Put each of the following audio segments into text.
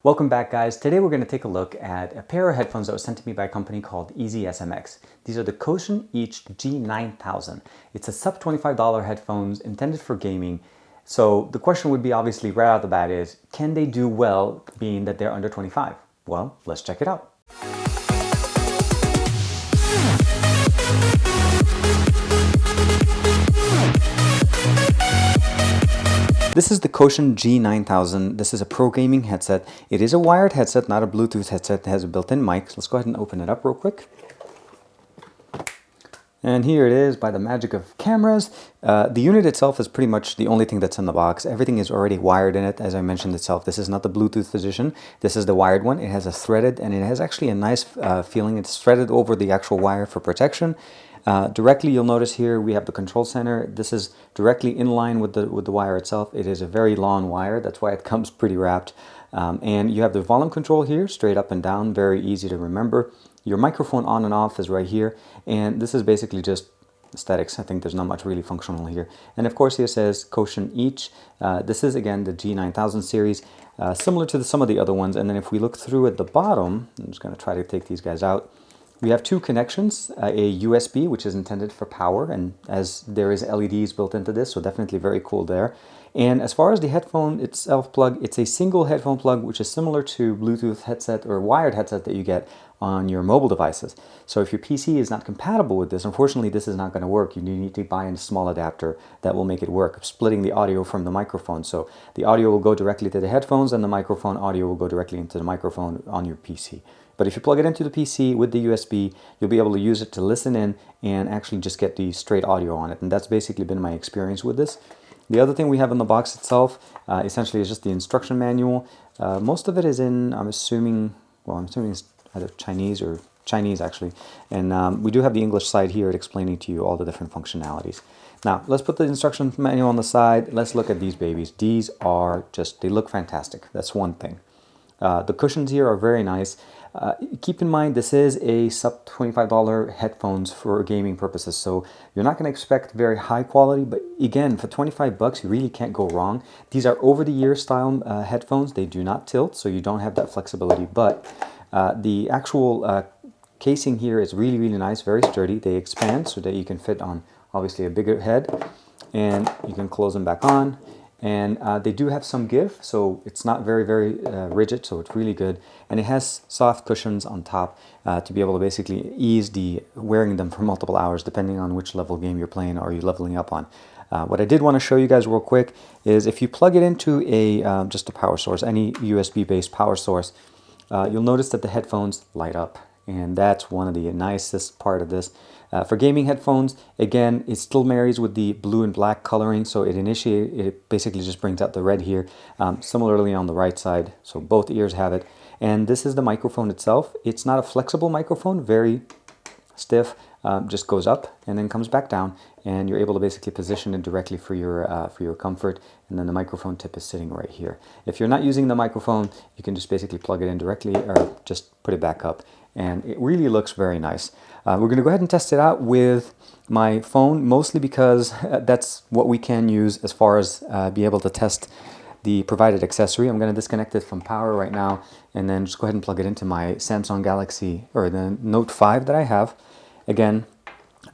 Welcome back, guys. Today we're going to take a look at a pair of headphones that was sent to me by a company called EasySMX. These are the KOTION G9000. It's a sub $25 headphones intended for gaming. So the question would be obviously right out of the bat is, can they do well being that they're under 25? Well, let's check it out. This is the KOTION G9000. This is a pro gaming headset. It is a wired headset, not a Bluetooth headset. It has a built-in mic. So let's go ahead and open it up real quick. And here it is by the magic of cameras. The unit itself is pretty much the only thing that's in the box. Everything is already wired in it, as I mentioned itself. This is not the Bluetooth edition. This is the wired one. It has a threaded, and it has actually a nice feeling. It's threaded over the actual wire for protection. Directly, you'll notice here we have the control center. This is directly in line with the wire itself. It is a very long wire. That's why it comes pretty wrapped. And you have the volume control here, straight up and down, very easy to remember. Your microphone on and off is right here. And this is basically just aesthetics. I think there's not much really functional here. And of course, here it says KOTION each. This is, again, the G9000 series, similar to some of the other ones. And then if we look through at the bottom, I'm just going to try to take these guys out. We have two connections, a USB, which is intended for power, and as there is LEDs built into this, so definitely very cool there. And as far as the headphone itself plug, it's a single headphone plug, which is similar to Bluetooth headset or wired headset that you get on your mobile devices. So if your PC is not compatible with this, unfortunately, this is not going to work. You need to buy a small adapter that will make it work, splitting the audio from the microphone. So the audio will go directly to the headphones, and the microphone audio will go directly into the microphone on your PC. But if you plug it into the PC with the USB, you'll be able to use it to listen in and actually just get the straight audio on it. And that's basically been my experience with this. The other thing we have in the box itself, essentially, is just the instruction manual. Most of it is in, I'm assuming it's either Chinese actually. And we do have the English side here explaining to you all the different functionalities. Now, let's put the instruction manual on the side. Let's look at these babies. These are just, they look fantastic. That's one thing. The cushions here are very nice. Keep in mind, this is a sub $25 headphones for gaming purposes, so you're not going to expect very high quality, but again, for 25 bucks, you really can't go wrong. These are over-the-ear style headphones. They do not tilt, so you don't have that flexibility, but the actual casing here is really, really nice, very sturdy. They expand so that you can fit on, obviously, a bigger head, and you can close them back on. And they do have some give, so it's not very, very rigid, so it's really good. And it has soft cushions on top to be able to basically ease the wearing them for multiple hours, depending on which level game you're playing or you're leveling up on. What I did want to show you guys real quick is if you plug it into a just a power source, any USB-based power source, you'll notice that the headphones light up. And that's one of the nicest part of this. For gaming headphones, again, it still marries with the blue and black coloring, so it basically just brings out the red here. Similarly on the right side, so both ears have it. And this is the microphone itself. It's not a flexible microphone, very stiff, just goes up and then comes back down, and you're able to basically position it directly for your comfort. And then the microphone tip is sitting right here. If you're not using the microphone, you can just basically plug it in directly or just put it back up. And it really looks very nice. We're going to go ahead and test it out with my phone, mostly because that's what we can use as far as be able to test the provided accessory. I'm going to disconnect it from power right now and then just go ahead and plug it into my Samsung Galaxy or the Note 5 that I have. Again,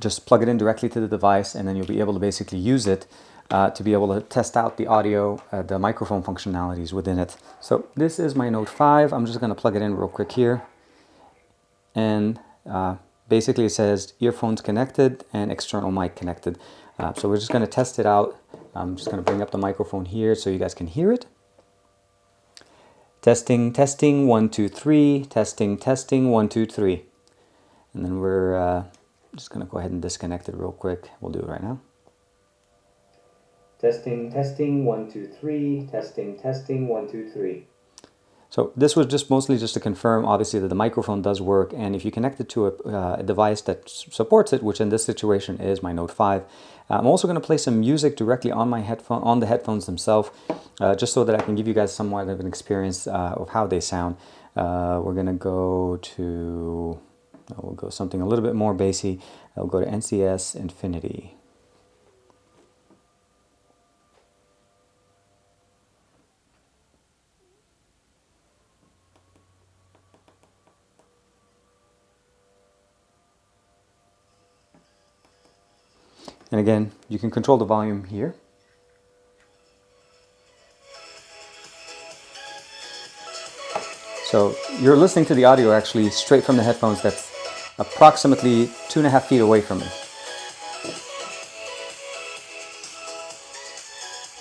just plug it in directly to the device, and then you'll be able to basically use it to be able to test out the audio, the microphone functionalities within it. So this is my Note 5. I'm just going to plug it in real quick here. And basically it says earphones connected and external mic connected. So we're just going to test it out. I'm just going to bring up the microphone here so you guys can hear it. Testing, testing, 1, 2, 3. Testing, testing, 1, 2, 3. And then we're just going to go ahead and disconnect it real quick. We'll do it right now. Testing, testing, 1, 2, 3. Testing, testing, 1, 2, 3. So this was just mostly just to confirm, obviously, that the microphone does work. And if you connect it to a device that supports it, which in this situation is my Note 5, I'm also going to play some music directly on my on the headphones themselves, just so that I can give you guys somewhat of an experience of how they sound. We're going to go to, we'll go something a little bit more bassy. I'll go to NCS Infinity. And again, you can control the volume here. So you're listening to the audio actually straight from the headphones that's approximately 2.5 feet away from me.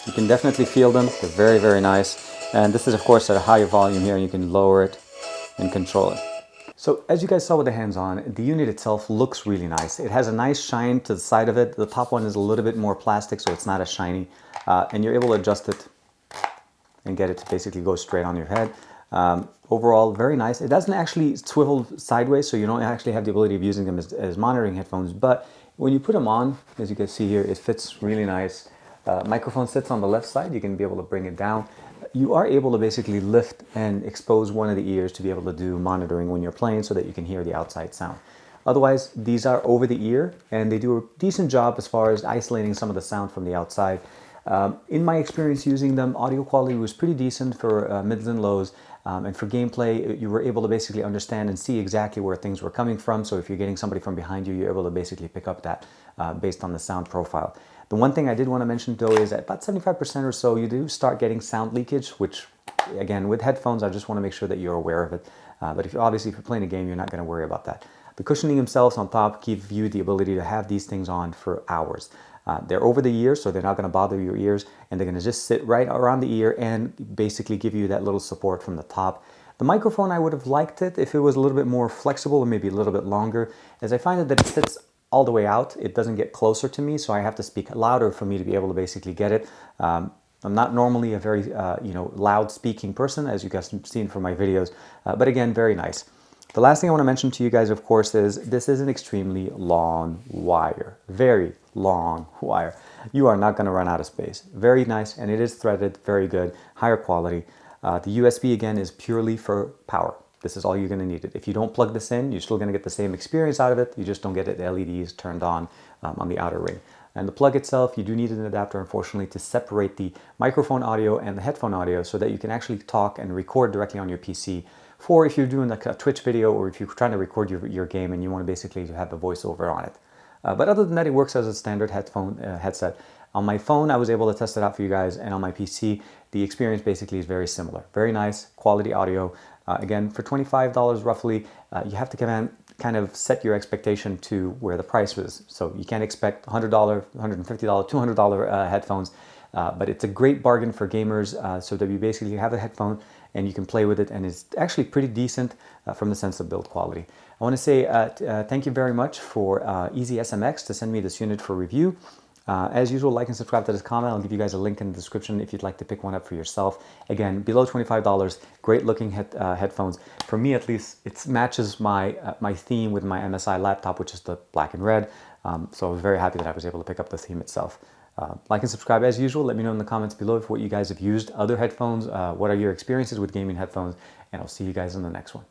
You can definitely feel them. They're very, very nice. And this is, of course, at a higher volume here. You can lower it and control it. So as you guys saw with the hands-on, the unit itself looks really nice. It has a nice shine to the side of it. The top one is a little bit more plastic, so it's not as shiny. And you're able to adjust it and get it to basically go straight on your head. Overall, very nice. It doesn't actually swivel sideways, so you don't actually have the ability of using them as monitoring headphones. But when you put them on, as you can see here, it fits really nice. Microphone sits on the left side. You can be able to bring it down. You are able to basically lift and expose one of the ears to be able to do monitoring when you're playing so that you can hear the outside sound. Otherwise, these are over the ear and they do a decent job as far as isolating some of the sound from the outside. In my experience using them, audio quality was pretty decent for mids and lows. And for gameplay, you were able to basically understand and see exactly where things were coming from. So if you're getting somebody from behind you, you're able to basically pick up that based on the sound profile. The one thing I did want to mention though is that about 75% or so, you do start getting sound leakage, which again, with headphones, I just want to make sure that you're aware of it. But if you're playing a game, you're not going to worry about that. The cushioning themselves on top give you the ability to have these things on for hours. They're over the ear, so they're not going to bother your ears, and they're going to just sit right around the ear and basically give you that little support from the top. The microphone, I would have liked it if it was a little bit more flexible or maybe a little bit longer, as I find that it sits all the way out. It doesn't get closer to me, so I have to speak louder for me to be able to basically get it. I'm not normally a very loud speaking person, as you guys have seen from my videos, but again, very nice. The last thing I want to mention to you guys, of course, is this is an extremely long wire. Very long wire. You are not going to run out of space. Very nice, and it is threaded, very good, higher quality. The USB, again, is purely for power. This is all you're going to need it. If you don't plug this in, you're still going to get the same experience out of it. You just don't get the LEDs turned on the outer ring. And the plug itself, you do need an adapter, unfortunately, to separate the microphone audio and the headphone audio so that you can actually talk and record directly on your PC. For if you're doing like a Twitch video or if you're trying to record your game and you want to basically have the voiceover on it. But other than that, it works as a standard headset. On my phone, I was able to test it out for you guys, and on my PC, the experience basically is very similar. Very nice, quality audio. Again, for $25 roughly, you have to kind of set your expectation to where the price was. So you can't expect $100, $150, $200 headphones, but it's a great bargain for gamers so that you basically have a headphone and you can play with it, and it's actually pretty decent from the sense of build quality. I want to say thank you very much for EasySMX to send me this unit for review. As usual, like and subscribe to this comment. I'll give you guys a link in the description if you'd like to pick one up for yourself. Again, below $25, great looking headphones. For me at least, it matches my theme with my MSI laptop, which is the black and red. So I was very happy that I was able to pick up the theme itself. Like and subscribe as usual. Let me know in the comments below if what you guys have used other headphones. What are your experiences with gaming headphones? And I'll see you guys in the next one.